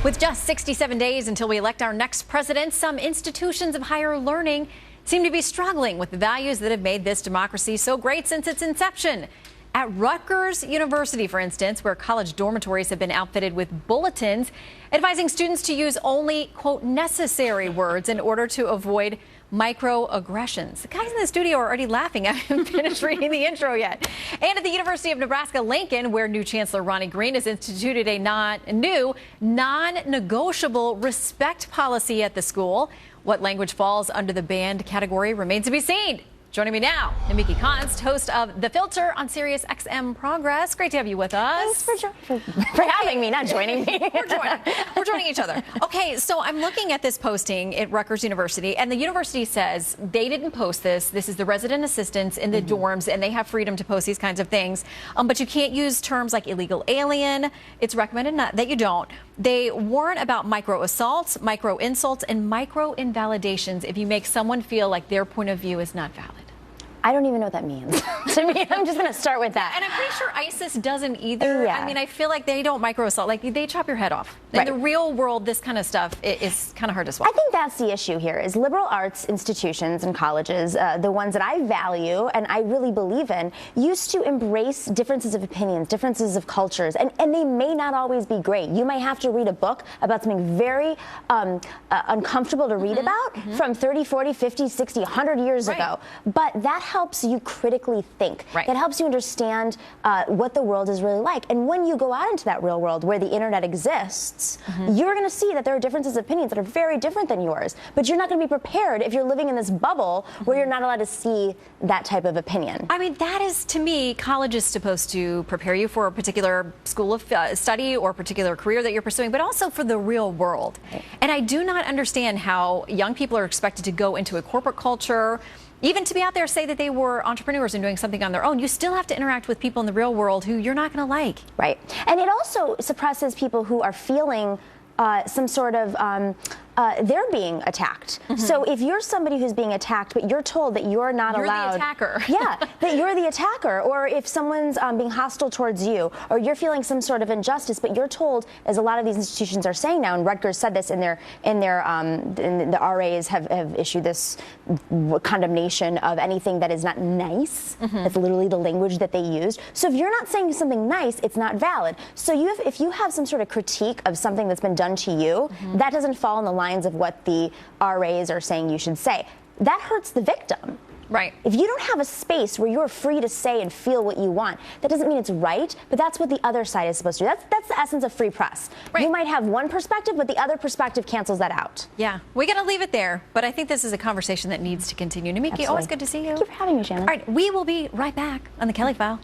With just 67 days until we elect our next president, some institutions of higher learning seem to be struggling with the values that have made this democracy so great since its inception. At Rutgers University, for instance, where college dormitories have been outfitted with bulletins advising students to use only, quote, necessary words in order to avoid microaggressions. The guys in the studio are already laughing. I haven't finished reading the intro yet. And at the University of Nebraska-Lincoln, where new Chancellor Ronnie Green has instituted a new non-negotiable respect policy at the school. What language falls under the banned category remains to be seen. Joining me now, Namiki Konst, host of The Filter on Sirius XM Progress. Great to have you with us. Thanks for having me, not joining me. We're joining each other. Okay, so I'm looking at this posting at Rutgers University, and the university says they didn't post this. This is the resident assistants in the dorms, and they have freedom to post these kinds of things. But you can't use terms like illegal alien. It's recommended that you don't. They warn about micro assaults, micro insults, and micro invalidations if you make someone feel like their point of view is not valid. I don't even know what that means. To me, I'm just going to start with that. And I'm pretty sure ISIS doesn't either. Yeah. I mean, I feel like they don't micro assault. Like, they chop your head off. In the real world, this kind of stuff is kind of hard to swallow. I think that's the issue here, is liberal arts institutions and colleges, the ones that I value and I really believe in, used to embrace differences of opinions, differences of cultures, and they may not always be great. You might have to read a book about something very uncomfortable to read about from 30, 40, 50, 60, 100 years ago. But that helps you critically think. That helps you understand what the world is really like. And when you go out into that real world where the internet exists, you're going to see that there are differences of opinions that are very different than yours. But you're not going to be prepared if you're living in this bubble where you're not allowed to see that type of opinion. I mean, that is, to me, college is supposed to prepare you for a particular school of study or particular career that you're pursuing, but also for the real world. And I do not understand how young people are expected to go into a corporate culture, even to be out there, say that they were entrepreneurs and doing something on their own. You still have to interact with people in the real world who you're not going to like. Right. And it also suppresses people who are feeling some sort of they're being attacked. So if you're somebody who's being attacked, but you're told that you're not allowed. You're the attacker. Yeah, that you're the attacker. Or if someoe's being hostile towards you, or you're feeling some sort of injustice, but you're told, as a lot of these institutions are saying now, and Rutgers said this in the RAs have issued this condemnation of anything that is not nice. That's literally the language that they used. So if you're not saying something nice, it's not valid. So if you have some sort of critique of something that's been done to you, that doesn't fall in the lines of what the RAs are saying you should say. That hurts the victim. Right. If you don't have a space where you're free to say and feel what you want, that doesn't mean it's right, but that's what the other side is supposed to do. That's the essence of free press. You might have one perspective, but the other perspective cancels that out. Yeah, we got to leave it there, but I think this is a conversation that needs to continue. Namiki, always good to see you. Thank you for having me, Shannon. All right, we will be right back on The Kelly File.